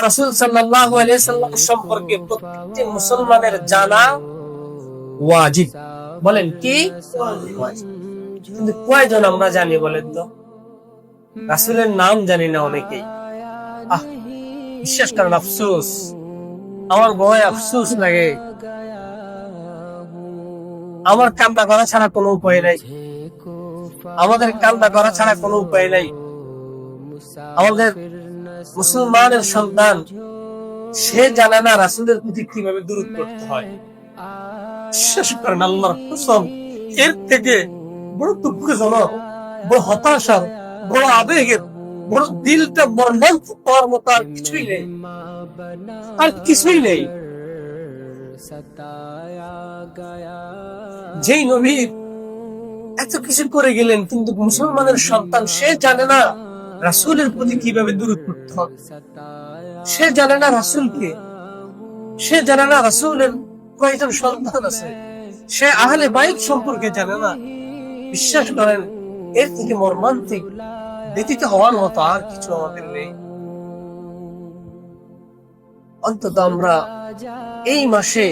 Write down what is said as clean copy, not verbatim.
আল্লাহ রাসূল সাল্লাল্লাহু আলাইহি সাল্লাম সম্পর্কে প্রত্যেকটি মুসলমানের জানা ওয়াজিব। বলেন কি? ওয়াজিব। কিন্তু কয়জন আমরা জানি বলেন তো? রাসূলের নাম জানি না অনেকেই। বিশ্বাস করেন, আফসোস, আমার ভয় আফসোস লাগে। আমার কান্না করা ছাড়া কোনো উপায় নাই, আমাদের কান্না করা ছাড়া কোনো উপায় নাই। আমাদের মুসলমানের সন্তান সে জানে না রাসূলের প্রতি কিভাবে দুরূদ পড়তে হয়। বিশ্বাস করেন, আল্লাহর কসম, এর থেকে বড় দুঃখজনক, বড় হতাশার, বড় আবেগের, বড় দিলটা মর্মান্তিক হওয়ার মতো আর কিছুই নেই, আর কিছুই নেই। যেই নবী এত কিছু করে গেলেন, কিন্তু মুসলমানের সন্তান সে জানে না রাসূলের প্রতি কিভাবে দুরূদ পড়তে হবে। সে জানে না রাসূলকে, সে জানে না রাসূলের কয়জন সন্তান আছে, সে আহলে বাইত সম্পর্কে জানে না। বিশ্বাস করেন, এর থেকে মর্মান্তিক, ব্যতীত হওয়ার মতো আর কিছু আমাদের নেই। অন্তত আমরা এই মাসে